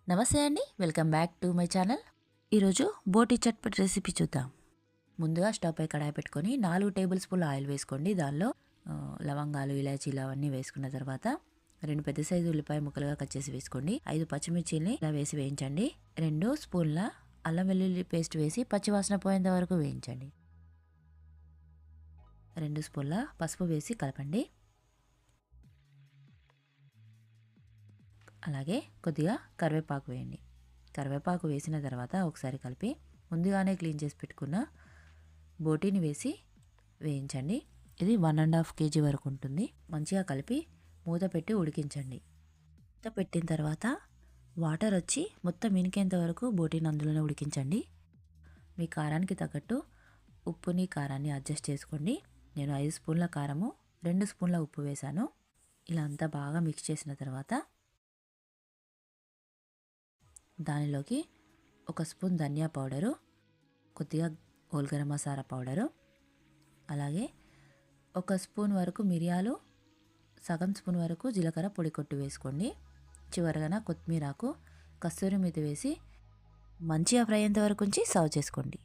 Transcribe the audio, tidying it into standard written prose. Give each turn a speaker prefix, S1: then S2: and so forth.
S1: నమస్తే అండి, welcome back to my channel. ఈరోజు బోటి చట్పట్ రెసిపీ చూద్దాం. ముందుగా స్టవ్ పై కడాయి పెట్టుకొని 4 టేబుల్ స్పూన్ల ఆయిల్ వేసుకోండి. దానిలో లవంగాలు, ఇలాచీలు అవన్నీ వేసుకున్న తర్వాత 2 పెద్ద సైజు ఉల్లిపాయ ముక్కలుగా కట్ చేసి వేసుకోండి. 5 పచ్చిమిర్చిని ఇలా వేసి వేయించండి. 2 స్పూన్ల అల్లం వెల్లుల్లి పేస్ట్ వేసి పచ్చివాసన పోయేంత వరకు వేయించండి. 2 స్పూన్ల పసుపు వేసి కలపండి. అలాగే కొద్దిగా కరివేపాకు వేయండి. కరివేపాకు వేసిన తర్వాత ఒకసారి కలిపి ముందుగానే క్లీన్ చేసి పెట్టుకున్న బోటీని వేసి వేయించండి. ఇది 1.5 kg వరకు ఉంటుంది. మంచిగా కలిపి మూత పెట్టి ఉడికించండి. మూత పెట్టిన తర్వాత వాటర్ వచ్చి మొత్తం ఇనికేంత వరకు బోటీని అందులోనే ఉడికించండి. మీ కారానికి తగ్గట్టు ఉప్పుని కారాన్ని అడ్జస్ట్ చేసుకోండి. నేను 5 స్పూన్ల కారము 2 స్పూన్ల ఉప్పు వేశాను. ఇలా అంతా బాగా మిక్స్ చేసిన తర్వాత దానిలోకి 1 స్పూన్ ధనియా పౌడరు, కొద్దిగా హోల్ గరం మసాలా పౌడరు, అలాగే 1 స్పూన్ వరకు మిరియాలు, సగం స్పూన్ వరకు జీలకర్ర పొడి కొట్టు వేసుకోండి. చివరగా కొత్తిమీరకు, కస్తూరి మేతి వేసి మంచిగా ఫ్రై అయ్యేంత వరకు ఉంచి సర్వ్ చేసుకోండి.